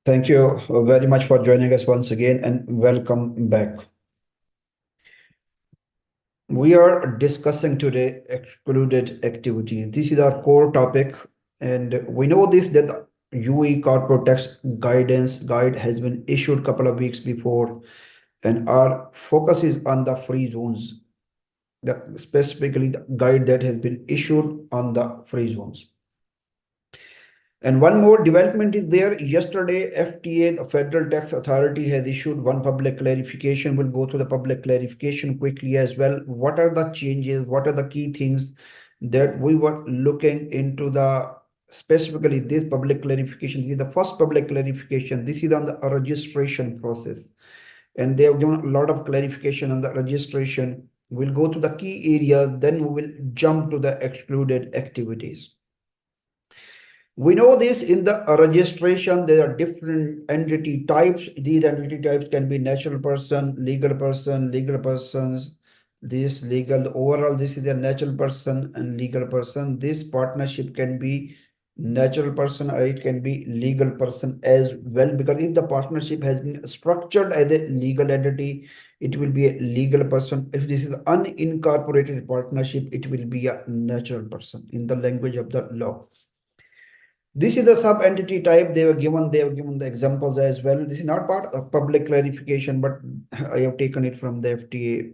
Thank you very much for joining us once again and welcome back. We are discussing today excluded activity. This is our core topic, and we know this that the UAE corporate tax guidance guide has been issued a couple of weeks before, and our focus is on the free zones, specifically the guide that has been issued on the free zones. And one more development is there. Yesterday, FTA, the Federal Tax Authority, has issued one public clarification. We'll go through the public clarification quickly as well. What are the changes? What are the key things that we were looking into specifically this public clarification? This is the first public clarification. This is on the registration process. And they have given a lot of clarification on the registration. We'll go to the key areas, then we will jump to the excluded activities. We know this in the registration, there are different entity types. These entity types can be natural person, legal persons, this legal, overall, this is a natural person and legal person. This partnership can be natural person or it can be legal person as well, because if the partnership has been structured as a legal entity, it will be a legal person. If this is unincorporated partnership, it will be a natural person in the language of the law. This is the sub-entity type they have given the examples as well. This is not part of public clarification, but I have taken it from the FTA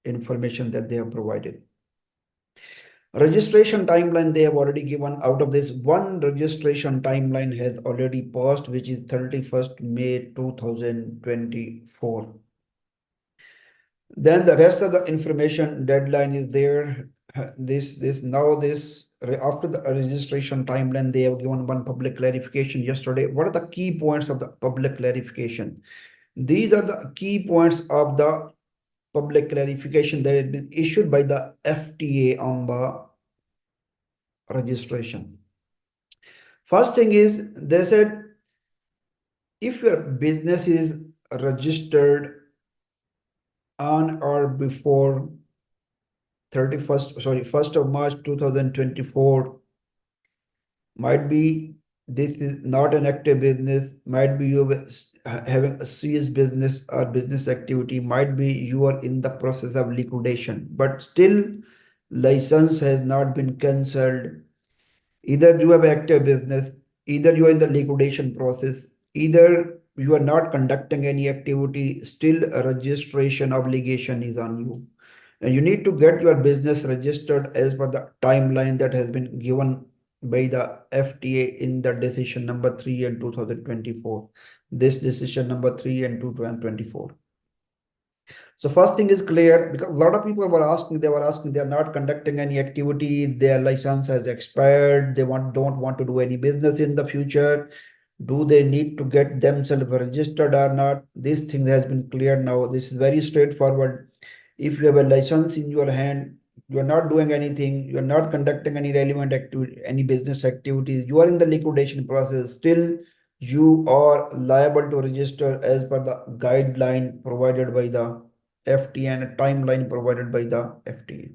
information that they have provided. Registration timeline they have already given. Out of this, one registration timeline has already passed, which is 31st May 2024. Then the rest of the information deadline is there. After the registration timeline, they have given one public clarification yesterday. What are the key points of the public clarification? These are the key points of the public clarification that has been issued by the FTA on the registration. First thing is, they said, if your business is registered on or before 1st of March 2024, might be this is not an active business, might be you having a serious business or business activity, might be you are in the process of liquidation, but still license has not been cancelled. Either you have active business, either you are in the liquidation process, either you are not conducting any activity, still a registration obligation is on you. And you need to get your business registered as per the timeline that has been given by the FTA in the decision number 3 in 2024. This decision number 3 in 2024. So first thing is clear, because a lot of people were asking, they are not conducting any activity, their license has expired, they don't want to do any business in the future. Do they need to get themselves registered or not? This thing has been cleared now. This is very straightforward. If you have a license in your hand, you are not doing anything, you are not conducting any relevant activity, any business activities, you are in the liquidation process, still you are liable to register as per the guideline provided by the FTA and a timeline provided by the FTA.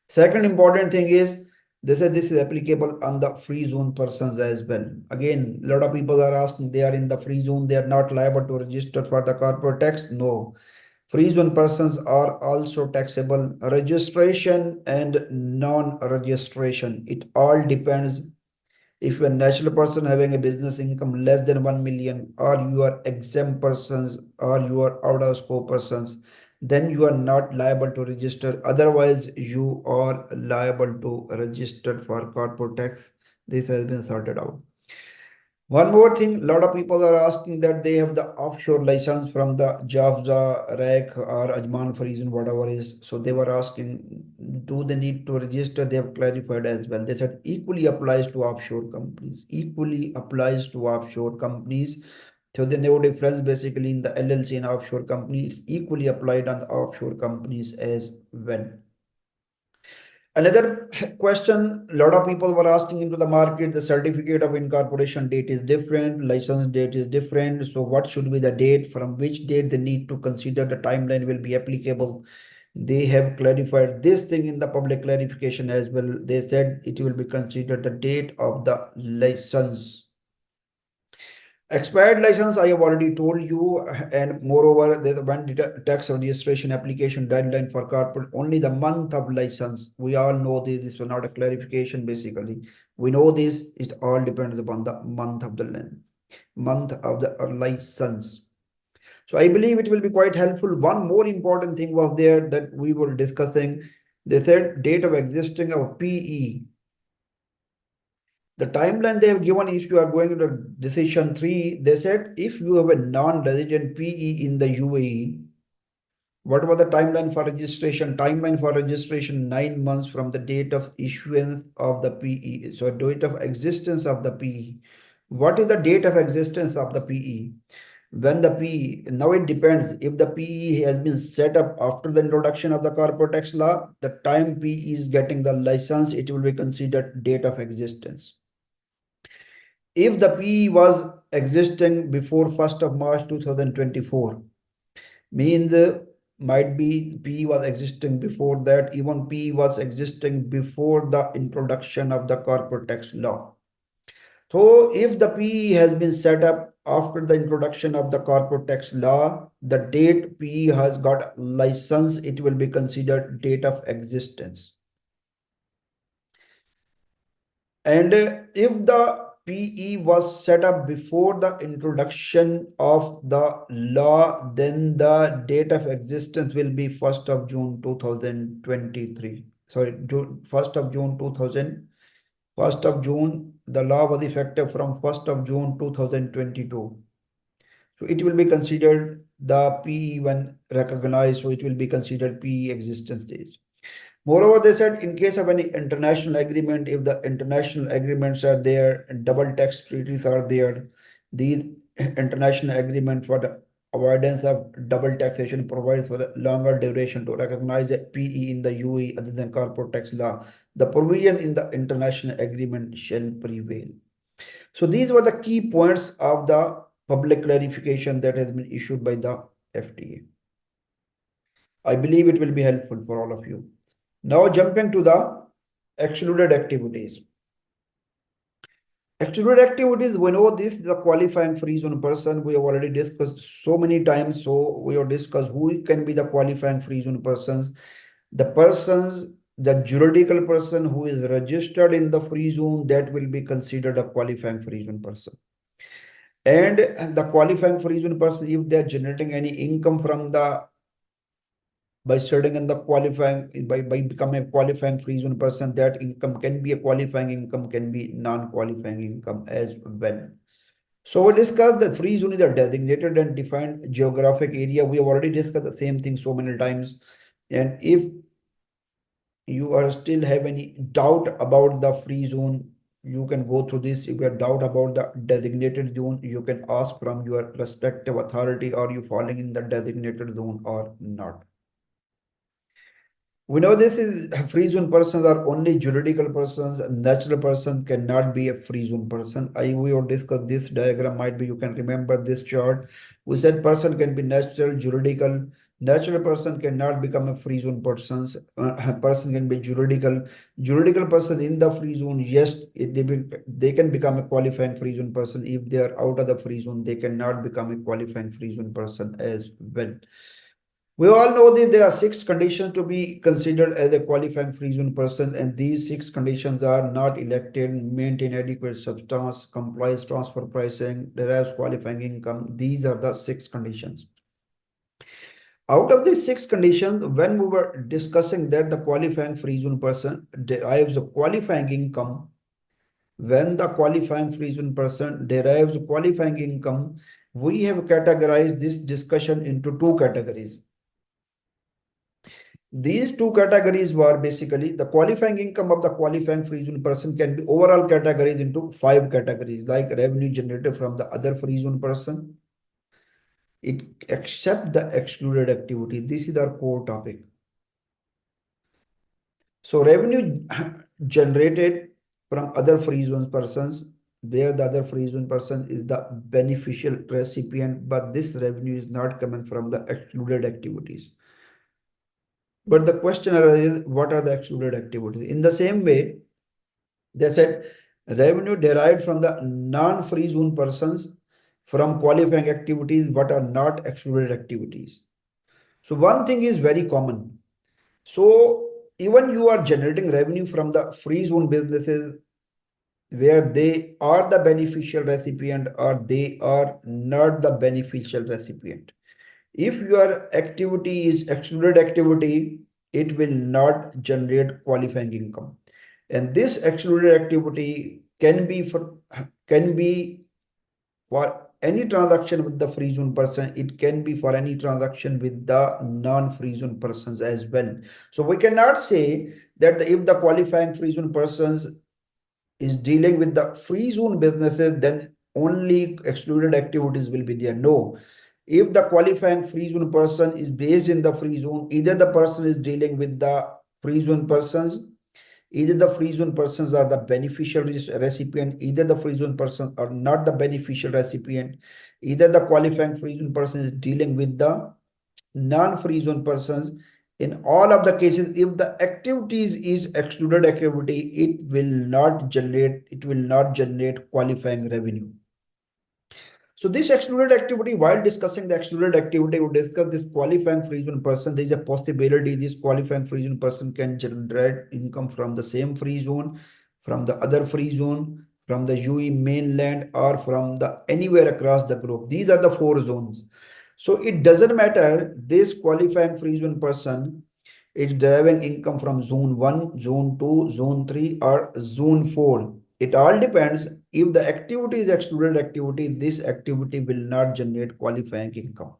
Second important thing is, they said this is applicable on the free zone persons as well. Again, a lot of people are asking, they are in the free zone, they are not liable to register for the corporate tax. No, free zone persons are also taxable. Registration and non-registration, it all depends. If you are a natural person having a business income less than 1 million, or you are exempt persons, or you are out of scope persons, then you are not liable to register. Otherwise, you are liable to register for corporate tax. This has been sorted out. One more thing, a lot of people are asking that they have the offshore license from the Jafza, REC or Ajman for reason, whatever is. So they were asking, do they need to register? They have clarified as well. They said equally applies to offshore companies. Equally applies to offshore companies. So there's no difference basically in the LLC and offshore company. It's equally applied on the offshore companies as well. Another question, a lot of people were asking into the market, the certificate of incorporation date is different, license date is different. So what should be the date? From which date they need to consider the timeline will be applicable? They have clarified this thing in the public clarification as well. They said it will be considered the date of the license. Expired license, I have already told you, and moreover, there's one tax registration application deadline for corporate, only the month of license. We all know this was not a clarification basically. We know this, it all depends upon the month of the license. So I believe it will be quite helpful. One more important thing was there that we were discussing. They said date of existing of PE. The timeline they have given is you are going to decision 3. They said if you have a non-resident PE in the UAE, what was the timeline for registration? Timeline for registration 9 months from the date of issuance of the PE. So date of existence of the PE. What is the date of existence of the PE? When the PE, now it depends. If the PE has been set up after the introduction of the corporate tax law, the time PE is getting the license, it will be considered date of existence. If the PE was existing before 1st of March 2024, means might be PE was existing before that, even PE was existing before the introduction of the corporate tax law. So if the PE has been set up after the introduction of the corporate tax law, the date PE has got license, it will be considered date of existence. And if the PE was set up before the introduction of the law, then the date of existence will be 1st of June 2023. Sorry, 1st of June 2000. 1st of June, the law was effective from 1st of June 2022. So it will be considered the PE when recognized, so it will be considered PE existence days. Moreover, they said in case of any international agreement, if the international agreements are there and double tax treaties are there, these international agreements for the avoidance of double taxation provides for the longer duration to recognize a PE in the UAE other than corporate tax law. The provision in the international agreement shall prevail. So these were the key points of the public clarification that has been issued by the FTA. I believe it will be helpful for all of you. Now jumping to the excluded activities. Excluded activities, we know this is the qualifying free zone person. We have already discussed so many times. So we have discussed who can be the qualifying free zone persons. The persons, the juridical person who is registered in the free zone, that will be considered a qualifying free zone person. And the qualifying free zone person, if they are generating any income from the by starting in the qualifying by becoming a qualifying free zone person, that income can be a qualifying income, can be non-qualifying income as well. So we discussed that free zone is a designated and defined geographic area. We have already discussed the same thing so many times. And if you are still have any doubt about the free zone, you can go through this. If you have doubt about the designated zone, you can ask from your respective authority, are you falling in the designated zone or not. We know this is free zone persons are only juridical persons. Natural person cannot be a free zone person. We will discuss this diagram. Might be you can remember this chart. We said person can be natural, juridical. Natural person cannot become a free zone person. Person can be juridical. Juridical person in the free zone, yes, they can become a qualifying free zone person. If they are out of the free zone, they cannot become a qualifying free zone person as well. We all know that there are 6 conditions to be considered as a qualifying free zone person, and these 6 conditions are not elected, maintain adequate substance, complies transfer pricing, derives qualifying income. These are the 6 conditions. Out of these 6 conditions, when we were discussing that the qualifying free zone person derives a qualifying income, when the qualifying free zone person derives qualifying income, we have categorized this discussion into 2 categories. These 2 categories were basically the qualifying income of the qualifying free zone person can be overall categories into 5 categories, like revenue generated from the other free zone person, except the excluded activity. This is our core topic. So revenue generated from other free zone persons, where the other free zone person is the beneficial recipient, but this revenue is not coming from the excluded activities. But the question arises, what are the excluded activities? In the same way, they said revenue derived from the non-free zone persons from qualifying activities, what are not excluded activities. So one thing is very common. So even you are generating revenue from the free zone businesses where they are the beneficial recipient or they are not the beneficial recipient. If your activity is excluded activity, it will not generate qualifying income. And this excluded activity can be for any transaction with the free zone person. It can be for any transaction with the non-free zone persons as well. So we cannot say that if the qualifying free zone persons is dealing with the free zone businesses, then only excluded activities will be there. No. If the qualifying free zone person is based in the free zone, either the person is dealing with the free zone persons, either the free zone persons are the beneficial recipient, either the free zone person are not the beneficial recipient, either the qualifying free zone person is dealing with the non-free zone persons. In all of the cases, if the activities is excluded activity, it will not generate qualifying revenue. So this excluded activity, while discussing the excluded activity, we discuss this qualifying free zone person. There is a possibility this qualifying free zone person can generate income from the same free zone, from the other free zone, from the UAE mainland, or from the anywhere across the globe. These are the 4 zones. So it doesn't matter this qualifying free zone person is deriving income from zone 1, zone 2, zone 3, or zone 4. It all depends. If the activity is excluded activity, this activity will not generate qualifying income.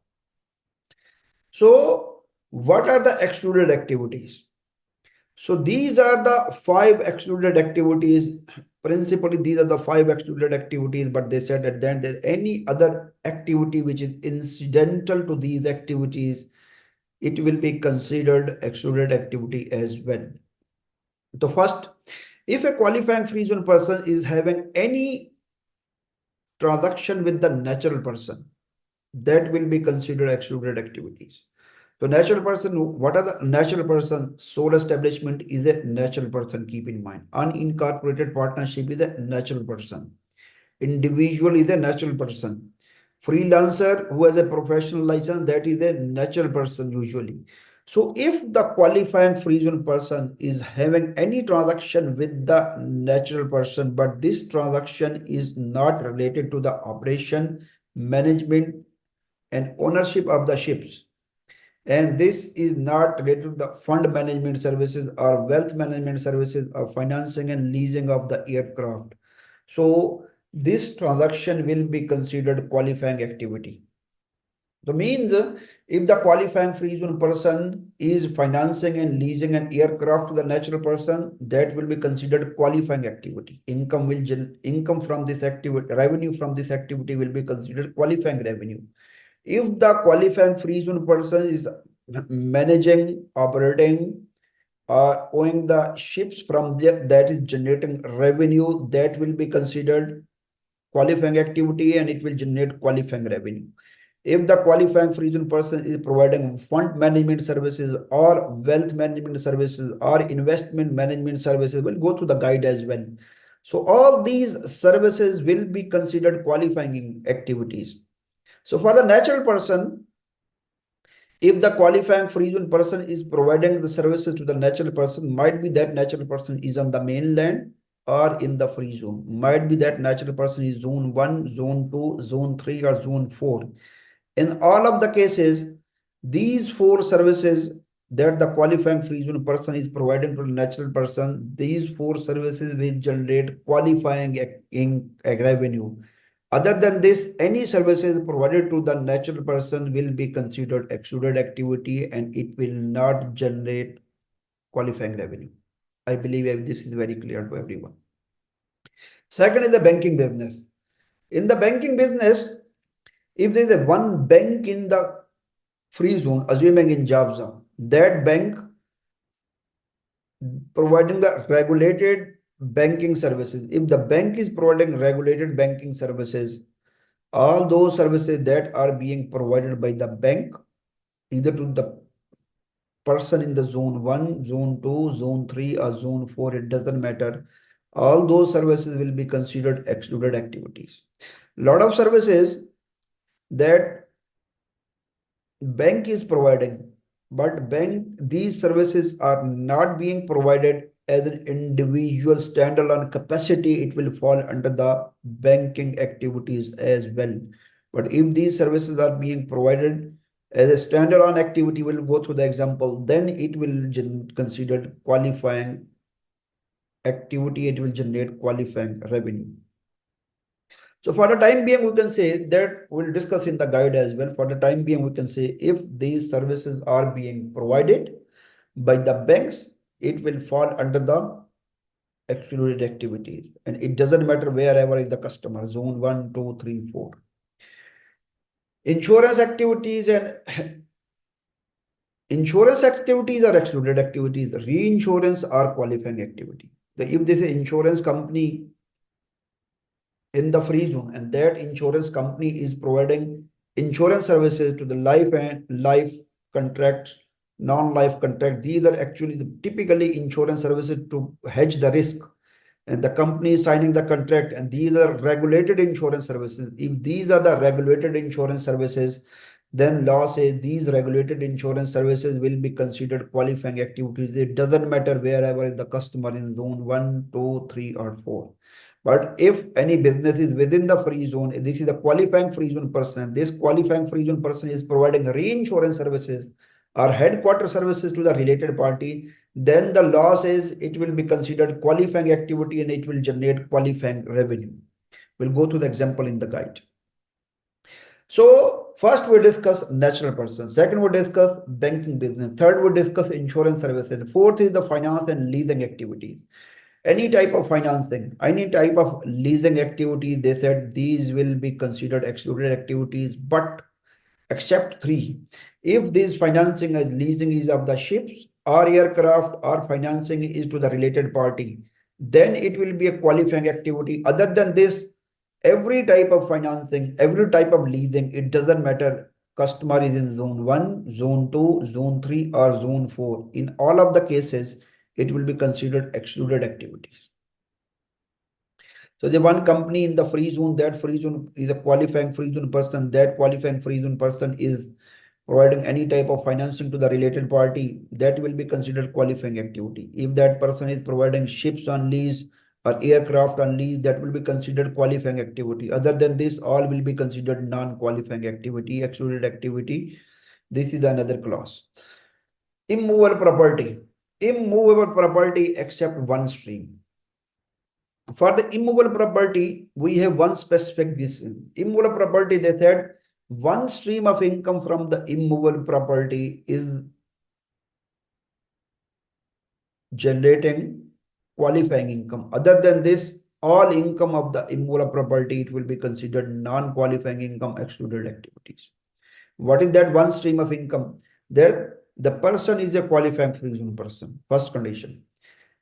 So what are the excluded activities? So these are the 5 excluded activities. Principally, these are the 5 excluded activities, but they said that then there any other activity which is incidental to these activities, it will be considered excluded activity as well. The first, if a qualifying free zone person is having any transaction with the natural person, that will be considered excluded activities. So natural person, what are the natural person? Sole establishment is a natural person, keep in mind. Unincorporated partnership is a natural person. Individual is a natural person. Freelancer who has a professional license, that is a natural person usually. So if the qualifying free zone person is having any transaction with the natural person, but this transaction is not related to the operation, management, and ownership of the ships, and this is not related to the fund management services or wealth management services or financing and leasing of the aircraft. So this transaction will be considered qualifying activity. That means if the qualifying free zone person is financing and leasing an aircraft to the natural person, that will be considered qualifying activity. Income from this activity, revenue from this activity will be considered qualifying revenue. If the qualifying free zone person is managing, operating, or owning the ships from there that is generating revenue, that will be considered qualifying activity and it will generate qualifying revenue. If the qualifying free zone person is providing fund management services or wealth management services or investment management services, we'll go through the guide as well. So all these services will be considered qualifying activities. So for the natural person, if the qualifying free zone person is providing the services to the natural person, might be that natural person is on the mainland or in the free zone. Might be that natural person is zone 1, zone 2, zone 3, or zone 4. In all of the cases, these 4 services that the qualifying free zone person is providing to the natural person, these 4 services will generate qualifying in revenue. Other than this, any services provided to the natural person will be considered excluded activity and it will not generate qualifying revenue. I believe this is very clear to everyone. Second is the banking business. In the banking business, if there is a one bank in the free zone, assuming in Jabza, that bank providing the regulated banking services. If the bank is providing regulated banking services, all those services that are being provided by the bank, either to the person in the zone 1, zone 2, zone 3, or zone 4, it doesn't matter. All those services will be considered excluded activities. Lot of services that bank is providing, but these services are not being provided as an individual standalone capacity. It will fall under the banking activities as well. But if these services are being provided as a standalone activity, we'll go through the example, then it will considered qualifying activity. It will generate qualifying revenue. So for the time being, we can say that we'll discuss in the guide as well. For the time being, we can say if these services are being provided by the banks, it will fall under the excluded activities. And it doesn't matter wherever is the customer, zone 1, 2, 3, 4. Insurance activities and insurance activities are excluded activities. Reinsurance are qualifying activity. If this is insurance company in the free zone and that insurance company is providing insurance services to the life and life contract, non-life contract, these are actually typically insurance services to hedge the risk, and the company is signing the contract, and these are regulated insurance services. If these are the regulated insurance services, then law says these regulated insurance services will be considered qualifying activities. It doesn't matter wherever is the customer in zone 1, 2, 3, or 4. But if any business is within the free zone, this is a qualifying free zone person. This qualifying free zone person is providing reinsurance services or headquarter services to the related party. Then the law says it will be considered qualifying activity and it will generate qualifying revenue. We'll go to the example in the guide. So first we discuss natural person. Second we discuss banking business. Third we discuss insurance services. Fourth is the finance and leasing activities. Any type of financing, any type of leasing activity, they said these will be considered excluded activities, but except three. If this financing and leasing is of the ships or aircraft or financing is to the related party, then it will be a qualifying activity. Other than this, every type of financing, every type of leasing, it doesn't matter. Customer is in zone 1, zone 2, zone 3, or zone 4. In all of the cases, it will be considered excluded activities. So the one company in the free zone, that free zone is a qualifying free zone person. That qualifying free zone person is providing any type of financing to the related party, that will be considered qualifying activity. If that person is providing ships on lease or aircraft on lease, that will be considered qualifying activity. Other than this, all will be considered non-qualifying activity, excluded activity. This is another clause. Immovable property. Immovable property except one stream. For the immovable property, we have one specific reason. Immovable property, they said, one stream of income from the immovable property is generating qualifying income. Other than this, all income of the immovable property, it will be considered non-qualifying income, excluded activities. What is that one stream of income? There, the person is a qualifying free zone person. First condition.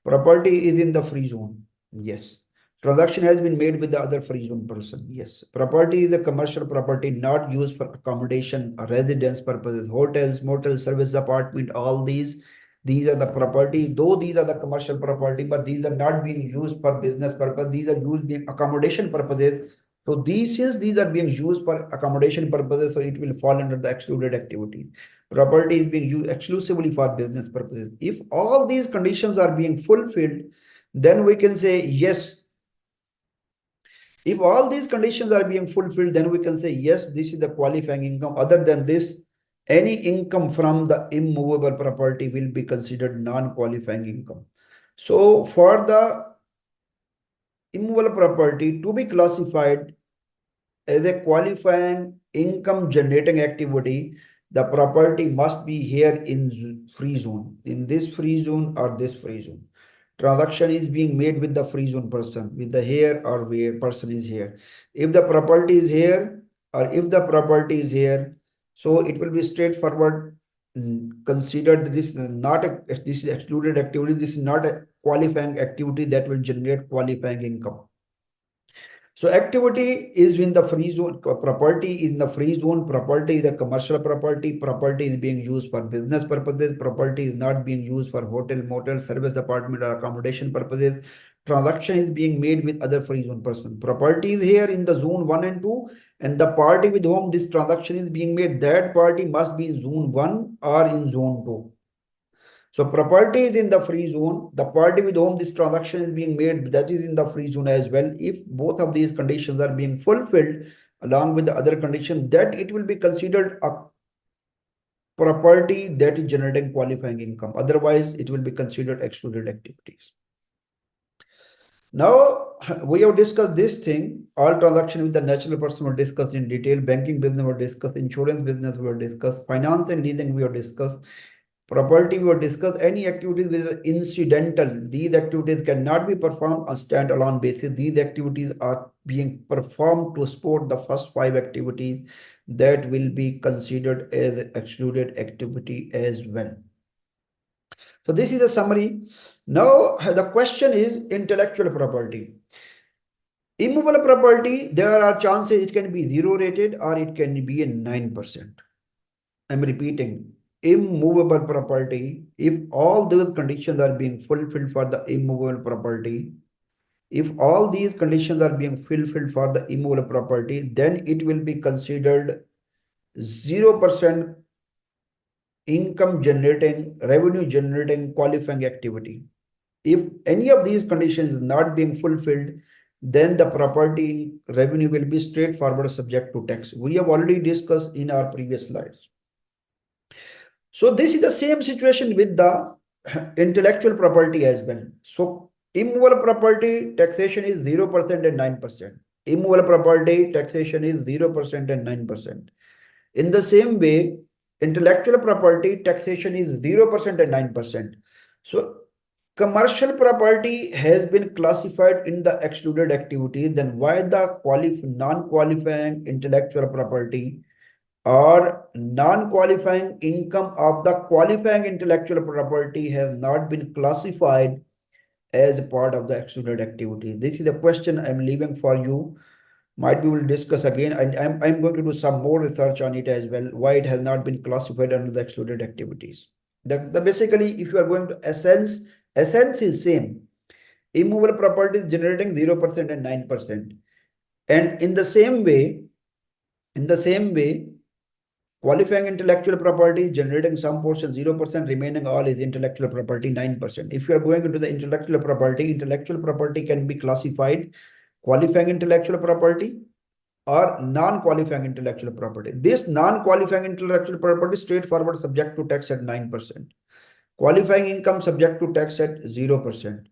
Property is in the free zone. Yes. Transaction has been made with the other free zone person. Yes. Property is a commercial property not used for accommodation or residence purposes. Hotels, motels, service apartment, all these are the property. Though these are the commercial property, but these are not being used for business purpose. These are used in accommodation purposes. So these are being used for accommodation purposes, so it will fall under the excluded activities. Property is being used exclusively for business purposes. If all these conditions are being fulfilled, then we can say yes. If all these conditions are being fulfilled, then we can say yes, this is the qualifying income. Other than this, any income from the immovable property will be considered non-qualifying income. So for the immovable property to be classified as a qualifying income generating activity, the property must be here in free zone, in this free zone or this free zone. Transaction is being made with the free zone person, with the here or where person is here. If the property is here or if the property is here, so it will be straightforward. Considered this not a, this is excluded activity. This is not a qualifying activity that will generate qualifying income. So activity is in the free zone, property in the free zone, property is a commercial property, property is being used for business purposes, property is not being used for hotel, motel, service apartment or accommodation purposes. transaction is being made with other free zone person. Property is here in the zone 1 and 2, and the party with whom this transaction is being made, that party must be in zone 1 or in zone 2. So property is in the free zone. The party with whom this transaction is being made, that is in the free zone as well. If both of these conditions are being fulfilled along with the other condition, that it will be considered a property that is generating qualifying income. Otherwise, it will be considered excluded activities. Now, we have discussed this thing. All transactions with the natural person were discussed in detail. Banking business were discussed. Insurance business were discussed. Finance and leasing we have discussed. Property we have discussed. Any activities which are incidental, these activities cannot be performed on standalone basis. These activities are being performed to support the first 5 activities that will be considered as excluded activity as well. So this is a summary. Now the question is intellectual property. Immovable property, there are chances it can be 0 rated or it can be a 9%. I'm repeating, immovable property, if all those conditions are being fulfilled for the immovable property, if all these conditions are being fulfilled for the immovable property, then it will be considered 0% income generating, revenue generating qualifying activity. If any of these conditions is not being fulfilled, then the property revenue will be straightforward subject to tax. We have already discussed in our previous slides. So this is the same situation with the intellectual property as well. So immovable property taxation is 0% and 9%. Immovable property taxation is 0% and 9%. In the same way, intellectual property taxation is 0% and 9%. So commercial property has been classified in the excluded activity, then why the non-qualifying intellectual property or non-qualifying income of the qualifying intellectual property has not been classified as part of the excluded activity? This is the question I'm leaving for you. Might we will discuss again, and I'm going to do some more research on it as well, why it has not been classified under the excluded activities. Basically, if you are going to essence is same. Immovable property is generating 0% and 9%. And in the same way, qualifying intellectual property is generating some portion 0%, remaining all is intellectual property 9%. If you are going into the intellectual property can be classified qualifying intellectual property or non-qualifying intellectual property. This non-qualifying intellectual property straightforward subject to tax at 9%. Qualifying income subject to tax at 0%.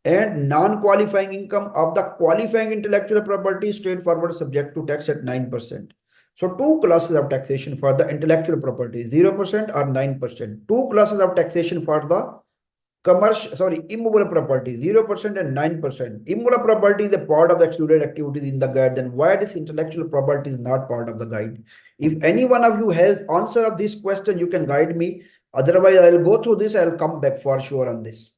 And non-qualifying income of the qualifying intellectual property straightforward subject to tax at 9%. So 2 classes of taxation for the intellectual property, 0% or 9%. 2 classes of taxation for the immovable property, 0% and 9%. Immovable property is a part of the excluded activities in the guide. Then why this intellectual property is not part of the guide? If any one of you has answer of this question, you can guide me. Otherwise, I'll go through this. I'll come back for sure on this.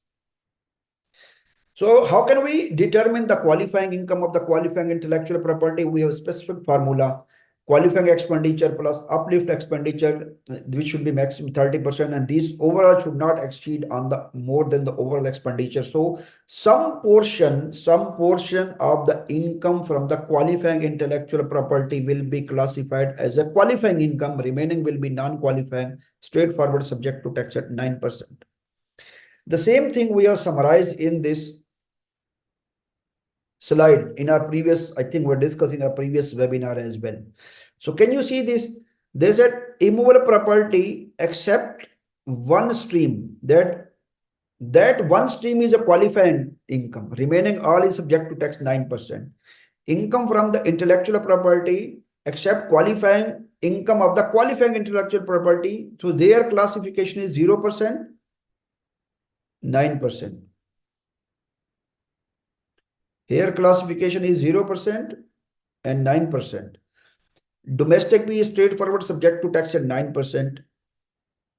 So how can we determine the qualifying income of the qualifying intellectual property? We have a specific formula. Qualifying expenditure plus uplift expenditure, which should be maximum 30%, and these overall should not exceed on the more than the overall expenditure. So some portion of the income from the qualifying intellectual property will be classified as a qualifying income, remaining will be non-qualifying, straightforward subject to tax at 9%. The same thing we have summarized in this slide in our previous, I think we're discussing our previous webinar as well. So can you see this? There's an immovable property except one stream, that one stream is a qualifying income, remaining all is subject to tax 9%. Income from the intellectual property except qualifying income of the qualifying intellectual property, so their classification is 0%, 9%. Here classification is 0% and 9%. Domestic P is straightforward subject to tax at 9%.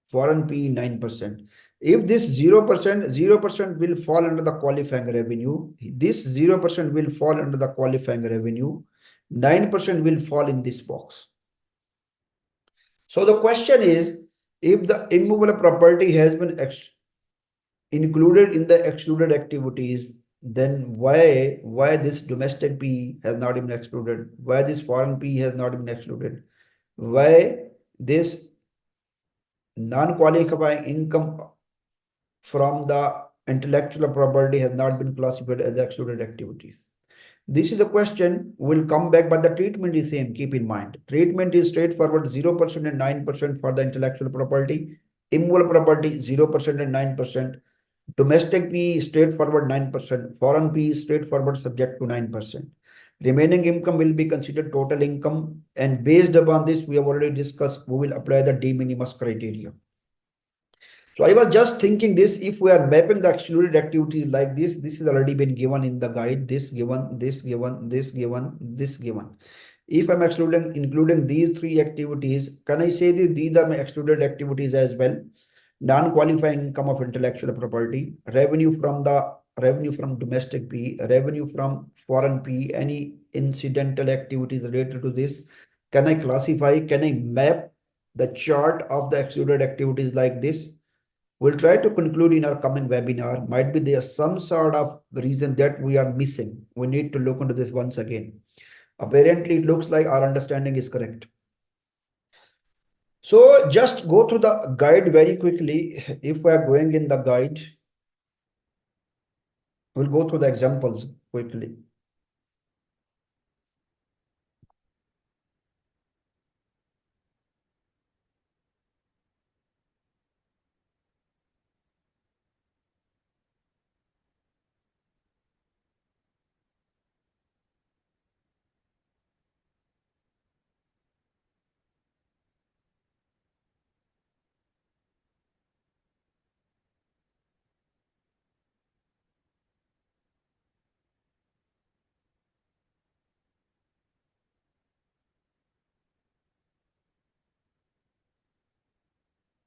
Foreign P 9%. If this 0% will fall under the qualifying revenue. This 0% will fall under the qualifying revenue. 9% will fall in this box. So the question is, if the immovable property has been included in the excluded activities, then why this domestic PE has not been excluded? Why this foreign PE has not been excluded? Why this non-qualifying income from the intellectual property has not been classified as excluded activities? This is the question. Will come back, but the treatment is same. Keep in mind, treatment is straightforward: 0% and 9% for the intellectual property, immovable property 0% and 9%. Domestic PE is straightforward 9%. Foreign PE is straightforward subject to 9%. Remaining income will be considered total income, and based upon this, we have already discussed. We will apply the de-minimis criteria. So I was just thinking this, if we are mapping the excluded activities like this has already been given in the guide, this given, this given, this given, this given. If I'm including these three activities, can I say that these are my excluded activities as well? Non-qualifying income of intellectual property, revenue from domestic P, revenue from foreign P, any incidental activities related to this. Can I classify, can I map the chart of the excluded activities like this? We'll try to conclude in our coming webinar. Might be there's some sort of reason that we are missing. We need to look into this once again. Apparently, it looks like our understanding is correct. So just go through the guide very quickly. If we are going in the guide, we'll go through the examples quickly.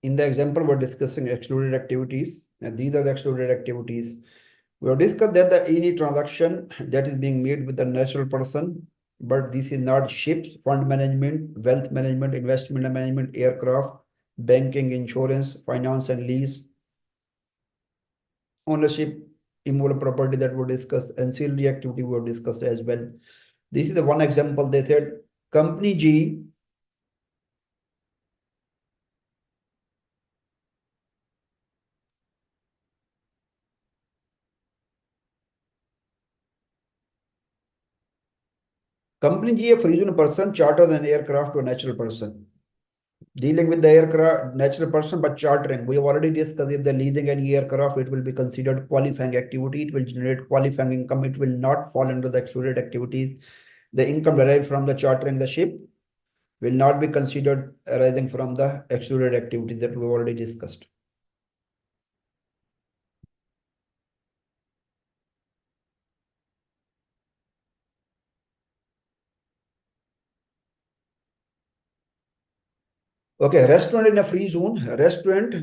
In the example, we're discussing excluded activities, and these are the excluded activities. We have discussed that any transaction that is being made with a natural person, but this is not ships, fund management, wealth management, investment management, aircraft, banking, insurance, finance and lease, ownership, immovable property that we discussed, ancillary activity we have discussed as well. This is the one example. They said company G Company G, a free person charters an aircraft to a natural person. Dealing with the aircraft, natural person, but chartering. We have already discussed if the leasing any aircraft, it will be considered qualifying activity. It will generate qualifying income. It will not fall under the excluded activities. The income derived from the chartering the ship will not be considered arising from the excluded activities that we have already discussed. Okay, restaurant in a free zone. Restaurant,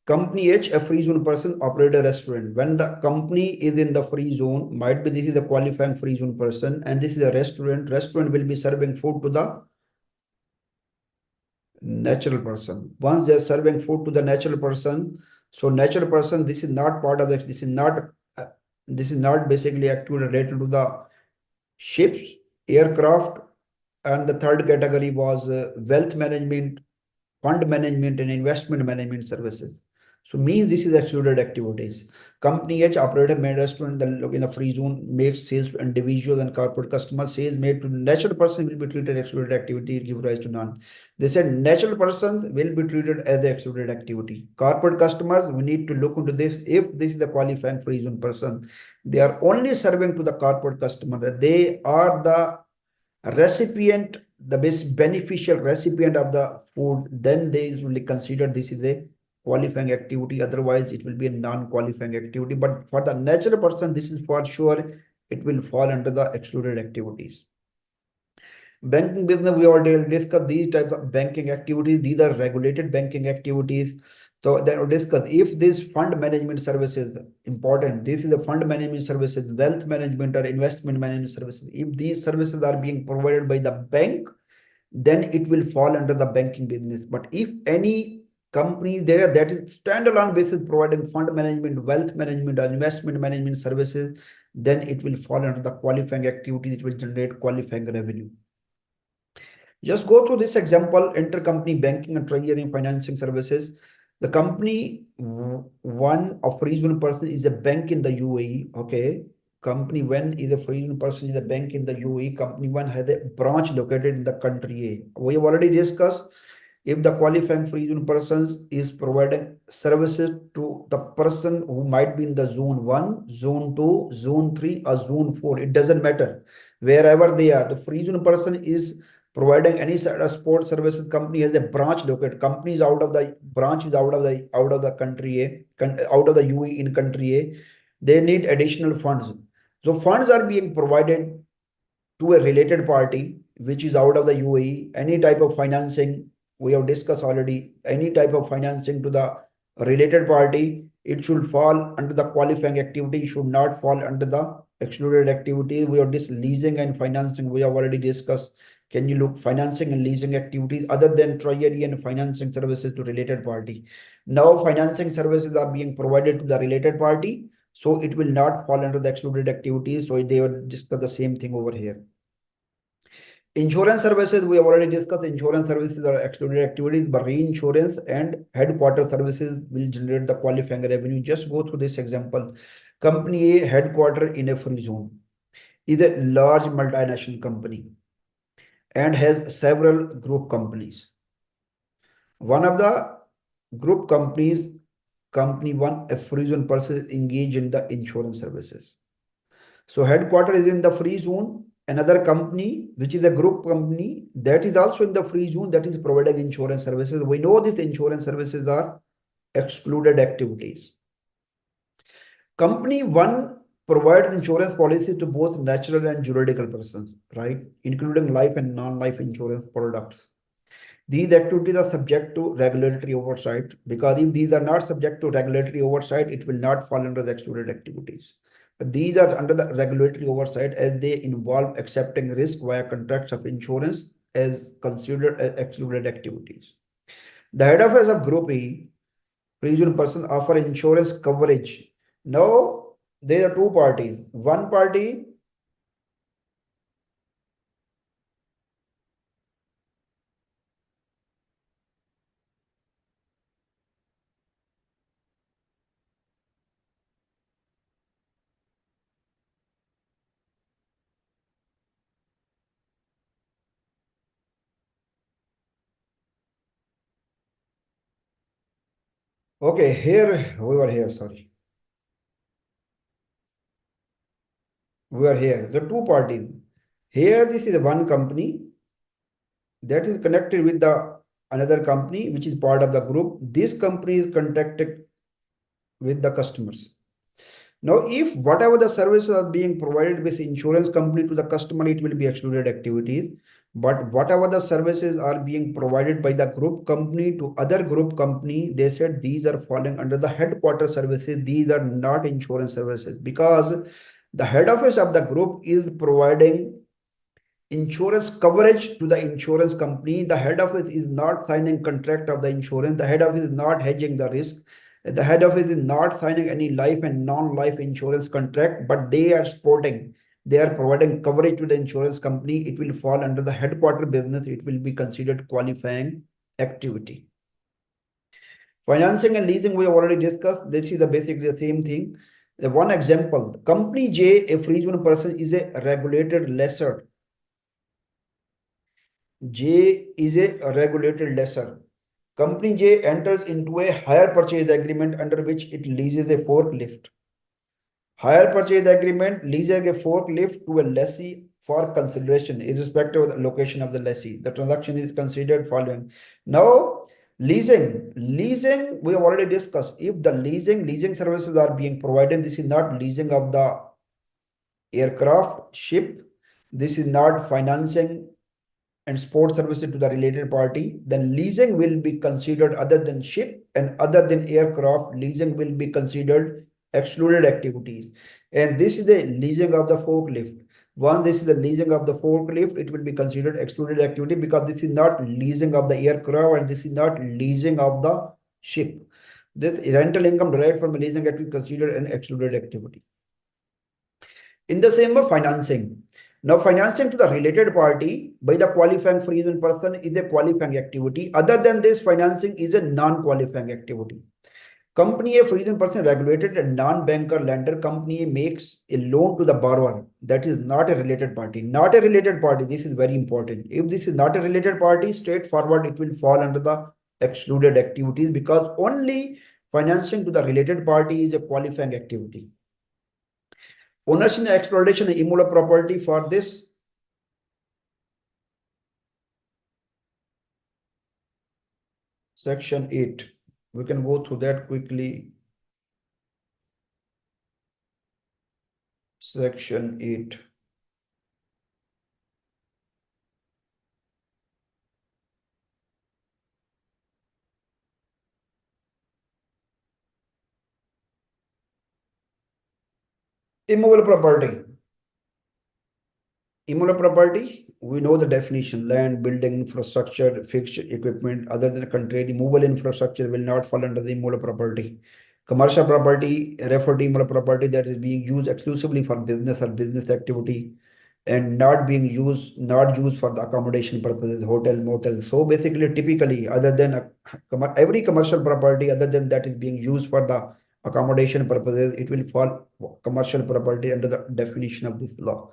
company H, a free zone person, operate a restaurant. When the company is in the free zone, might be this is a qualifying free zone person, and this is a restaurant. Restaurant will be serving food to the natural person. Once they are serving food to the natural person, so natural person, this is not part of the, this is not basically activity related to the ships, aircraft, and the third category was wealth management, fund management and investment management services. So means this is excluded activities. Company H operator made restaurant in the free zone, makes sales to individuals and corporate customers. Sales made to natural person will be treated as excluded activity, give rise to none. They said natural person will be treated as the excluded activity. Corporate customers, we need to look into this. If this is the qualifying free zone person, they are only serving to the corporate customer. They are the recipient, the best beneficial recipient of the food, then they will consider this is a qualifying activity. Otherwise, it will be a non-qualifying activity. But for the natural person, this is for sure it will fall under the excluded activities. Banking business, we already discussed these types of banking activities. These are regulated banking activities. So then we discuss if this fund management services important. This is the fund management services, wealth management or investment management services. If these services are being provided by the bank, then it will fall under the banking business. But if any company there that is standalone basis providing fund management, wealth management or investment management services, then it will fall under the qualifying activities. It will generate qualifying revenue. Just go through this example: intercompany banking and treasury financing services. The company one of reasonable person is a bank in the UAE. Okay. Company one is a reasonable person is a bank in the UAE. Company one has a branch located in the country A. We have already discussed, if the qualifying freezone persons is providing services to the person who might be in the zone 1, zone 2, zone 3, or zone 4, it doesn't matter. Wherever they are, the freezone person is providing any sort of sport services. Company has a branch located. Company is out of the branch is out of the country A, out of the UAE in country A. They need additional funds. So funds are being provided to a related party which is out of the UAE. Any type of financing, we have discussed already, any type of financing to the related party, it should fall under the qualifying activity, should not fall under the excluded activity. We have this leasing and financing, we have already discussed. Can you look financing and leasing activities other than treasury and financing services to related party? Now financing services are being provided to the related party, so it will not fall under the excluded activities. So they will discuss the same thing over here. Insurance services, we have already discussed. Insurance services are excluded activities, but reinsurance and headquarter services will generate the qualifying revenue. Just go through this example. Company A headquarter in a free zone is a large multinational company and has several group companies. One of the group companies, company one, a free zone person is engaged in the insurance services. So headquarter is in the free zone. Another company, which is a group company, that is also in the free zone, that is providing insurance services. We know these insurance services are excluded activities. Company one provides insurance policy to both natural and juridical persons, right? Including life and non-life insurance products. These activities are subject to regulatory oversight, because if these are not subject to regulatory oversight, it will not fall under the excluded activities. But these are under the regulatory oversight as they involve accepting risk via contracts of insurance as considered as excluded activities. The head office of Group E, regional person, offer insurance coverage. Now, there are two parties. One party okay, here we were here, sorry. We are here. The two parties. Here, this is one company that is connected with the another company which is part of the group. This company is contracted with the customers. Now, if whatever the services are being provided with insurance company to the customer, it will be excluded activities. But whatever the services are being provided by the group company to other group company, they said these are falling under the headquarter services. These are not insurance services, because the head office of the group is providing insurance coverage to the insurance company. The head office is not signing contract of the insurance. The head office is not hedging the risk. The head office is not signing any life and non-life insurance contract, but they are supporting. They are providing coverage to the insurance company. It will fall under the headquarter business. It will be considered qualifying activity. Financing and leasing, we have already discussed. This is basically the same thing. One example, company J, a free zone person, is a regulated lessor. J is a regulated lessor. Company J enters into a hire purchase agreement under which it leases a forklift. Hire purchase agreement leases a forklift to a lessee for consideration, irrespective of the location of the lessee. The transaction is considered following. Now, leasing. Leasing, we have already discussed. If the leasing services are being provided, this is not leasing of the aircraft, ship. This is not financing and sport services to the related party, then leasing will be considered other than ship and other than aircraft. Leasing will be considered excluded activities. And this is the leasing of the forklift. Once this is the leasing of the forklift, it will be considered excluded activity, because this is not leasing of the aircraft and this is not leasing of the ship. This rental income derived from the leasing activity considered an excluded activity. In the same way, financing. Now, financing to the related party by the qualifying freezer person is a qualifying activity. Other than this, financing is a non-qualifying activity. Company A freezing person regulated a non-banker lender. Company A makes a loan to the borrower. That is not a related party. Not a related party. This is very important. If this is not a related party, straightforward, it will fall under the excluded activities because only financing to the related party is a qualifying activity. Ownership and exploitation of immutable property for this. Section 8. We can go through that quickly. Section 8. Immovable property. Immutable property, we know the definition: land, building, infrastructure, fixed equipment. Other than the contrary, movable infrastructure will not fall under the immutable property. Commercial property refer to immutable property that is being used exclusively for business or business activity and not used for the accommodation purposes, hotel, motel. So basically, typically, other than every commercial property, other than that is being used for the accommodation purposes, it will fall commercial property under the definition of this law.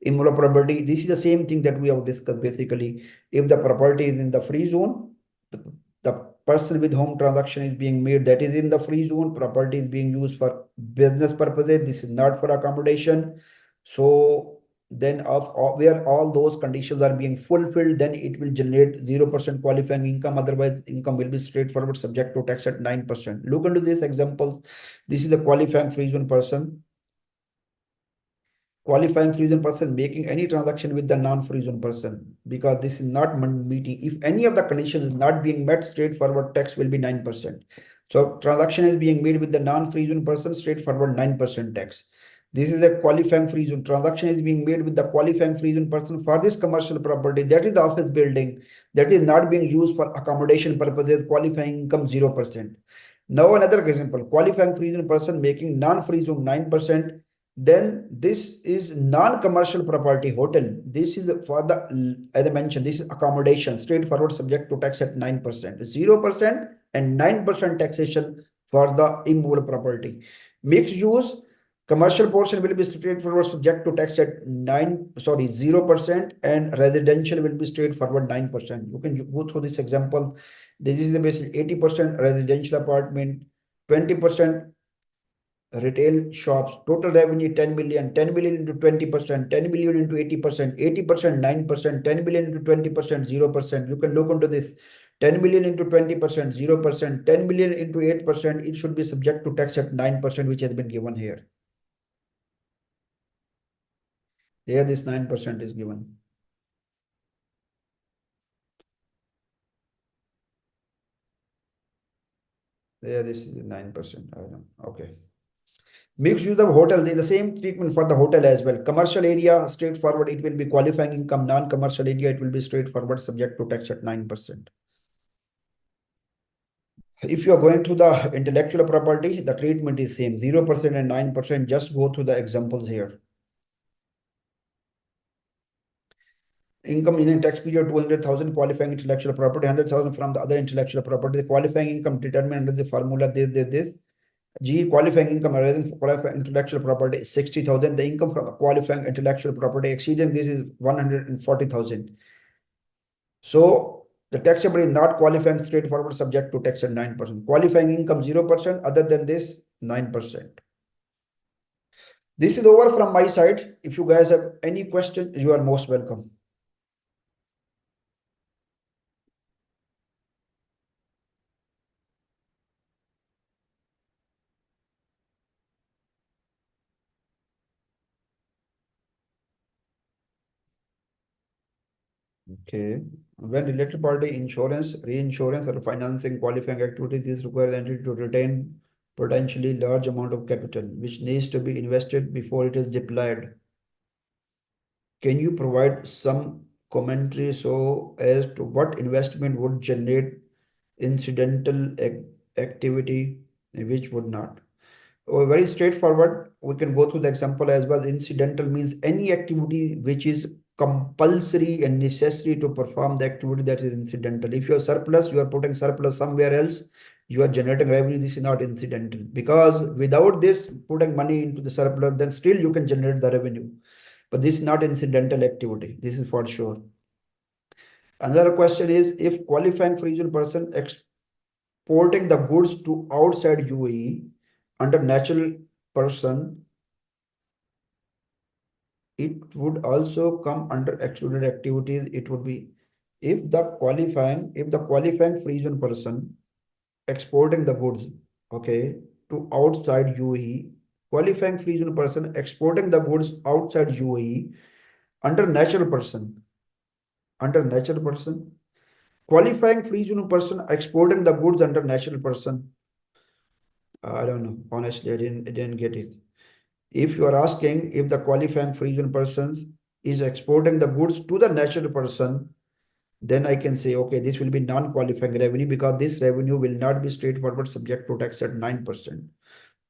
Immutable property, this is the same thing that we have discussed. Basically, if the property is in the free zone, the person with whom transaction is being made, that is in the free zone, property is being used for business purposes, this is not for accommodation. So then where all those conditions are being fulfilled, then it will generate 0% qualifying income. Otherwise, income will be straightforward subject to tax at 9%. Look into this example. This is the qualifying free zone person. Qualifying free zone person making any transaction with the non-free zone person, because this is not meeting. If any of the conditions is not being met, straightforward tax will be 9%. So transaction is being made with the non-free zone person, straightforward 9% tax. This is a qualifying free zone. Transaction is being made with the qualifying free zone person for this commercial property, that is the office building, that is not being used for accommodation purposes, qualifying income 0%. Now another example, qualifying free zone person making non-free zone 9%. Then this is non-commercial property, hotel. This is for the, as I mentioned, this is accommodation, straightforward subject to tax at 9%, 0% and 9% taxation for the immovable property. Mixed use, commercial portion will be straightforward subject to tax at 0%, and residential will be straightforward 9%. You can go through this example. This is the basic 80% residential apartment, 20% retail shops, total revenue 10 million, 10 million into 20%, 10 million into 80%, 80%, 9%, 10 million into 20%, 0%. You can look into this. 10 million into 20%, 0%, 10 million into 8%, it should be subject to tax at 9%, which has been given here. Here this 9% is given. There this is 9%. Okay. Mixed use of hotel, the same treatment for the hotel as well. Commercial area, straightforward, it will be qualifying income. Non-commercial area, it will be straightforward, subject to tax at 9%. If you are going to the intellectual property, the treatment is same, 0% and 9%. Just go through the examples here. Income in a tax period 200,000, qualifying intellectual property, 100,000 from the other intellectual property. The qualifying income determined under the formula this. G, qualifying income arising from qualifying intellectual property 60,000. The income from the qualifying intellectual property exceeding this is 140,000. So the taxable is not qualifying, straightforward, subject to tax at 9%. Qualifying income 0%. Other than this, 9%. This is over from my side. If you guys have any questions, you are most welcome. Okay. When related party insurance, reinsurance, or financing qualifying activities, this requires the entity to retain potentially large amount of capital, which needs to be invested before it is deployed. Can you provide some commentary so as to what investment would generate incidental activity, which would not? very straightforward. We can go through the example as well. Incidental means any activity which is compulsory and necessary to perform the activity, that is incidental. If you have surplus, you are putting surplus somewhere else, you are generating revenue. This is not incidental, because without this putting money into the surplus, then still you can generate the revenue. But this is not incidental activity. This is for sure. Another question is, if qualifying for regional person exporting the goods to outside UAE under natural person, it would also come under excluded activities. It would be if the qualifying free zone person exporting the goods, okay, to outside UAE, qualifying free zone person exporting the goods outside UAE under natural person, qualifying free zone person exporting the goods under natural person. I don't know. Honestly, I didn't get it. If you are asking if the qualifying free zone persons is exporting the goods to the natural person, then I can say, okay, this will be non-qualifying revenue, because this revenue will not be straightforward subject to tax at 9%.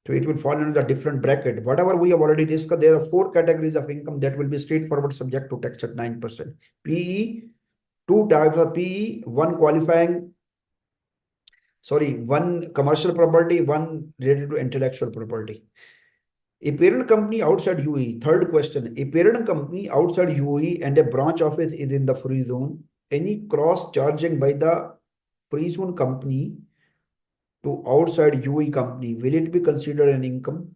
So it will fall under the different bracket. Whatever we have already discussed, there are 4 categories of income that will be straightforward subject to tax at 9%. PE, 2 types of PE, one commercial property, one related to intellectual property. A parent company outside UAE. Third question. A parent company outside UAE and a branch office is in the free zone. Any cross charging by the free zone company to outside UAE company, will it be considered an income?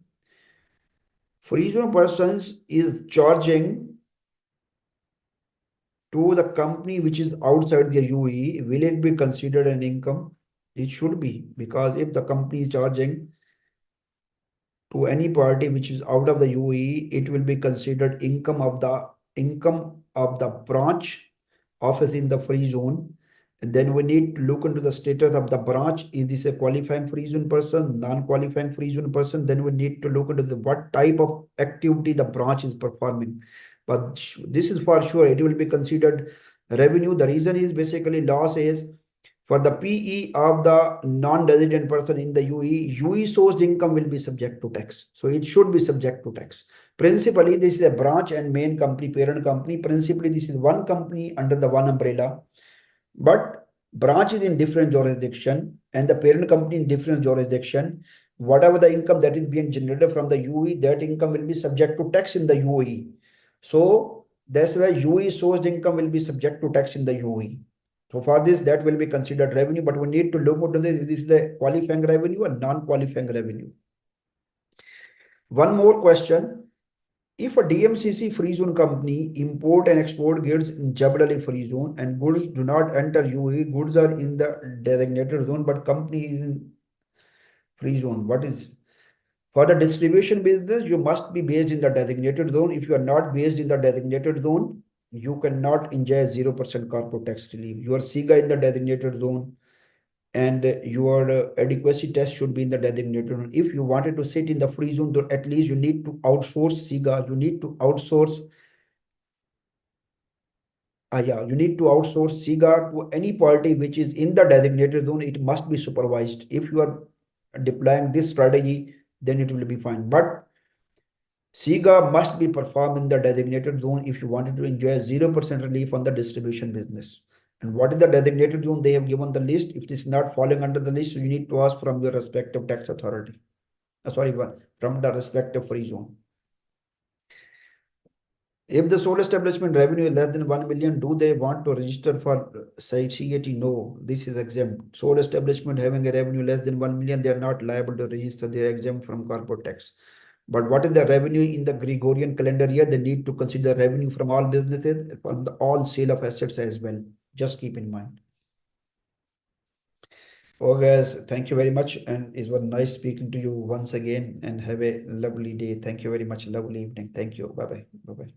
Free zone persons is charging to the company which is outside the UAE. Will it be considered an income? It should be, because if the company is charging to any party which is out of the UAE, it will be considered income of the branch office in the free zone. And then we need to look into the status of the branch. Is this a qualifying free zone person, non-qualifying free zone person? Then we need to look into what type of activity the branch is performing. But this is for sure, it will be considered revenue. The reason is basically law says for the PE of the non-resident person in the UAE sourced income will be subject to tax. So it should be subject to tax. Principally, this is a branch and main company, parent company. Principally, this is one company under the one umbrella. But branch is in different jurisdiction and the parent company in different jurisdiction. Whatever the income that is being generated from the UAE, that income will be subject to tax in the UAE. So that's why UAE sourced income will be subject to tax in the UAE. So for this, that will be considered revenue, but we need to look into this. This is the qualifying revenue and non-qualifying revenue. One more question. If a DMCC free zone company import and export goods in Jebel Ali free zone and goods do not enter UAE, goods are in the designated zone, but company is in free zone. What is? For the distribution business, you must be based in the designated zone. If you are not based in the designated zone, you cannot enjoy 0% corporate tax relief. Your SIGA in the designated zone and your adequacy test should be in the designated zone. If you wanted to sit in the free zone, at least you need to outsource SIGA. You need to outsource you need to outsource SIGA to any party which is in the designated zone. It must be supervised. If you are deploying this strategy, then it will be fine. But SIGA must be performed in the designated zone if you wanted to enjoy 0% relief on the distribution business. And what is the designated zone? They have given the list. If it is not falling under the list, you need to ask from your respective tax authority. From the respective free zone. If the sole establishment revenue is less than 1 million, do they want to register for CAT? No, this is exempt. Sole establishment having a revenue less than 1 million, they are not liable to register. They are exempt from corporate tax. But what is the revenue in the Gregorian calendar year? They need to consider revenue from all businesses, from all sale of assets as well. Just keep in mind. Oh guys, thank you very much. And it was nice speaking to you once again, and have a lovely day. Thank you very much. Lovely evening. Thank you. Bye-bye. Bye-bye.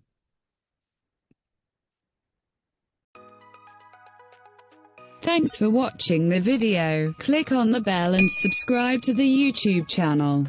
Thanks for watching the video. Click on the bell and subscribe to the YouTube channel.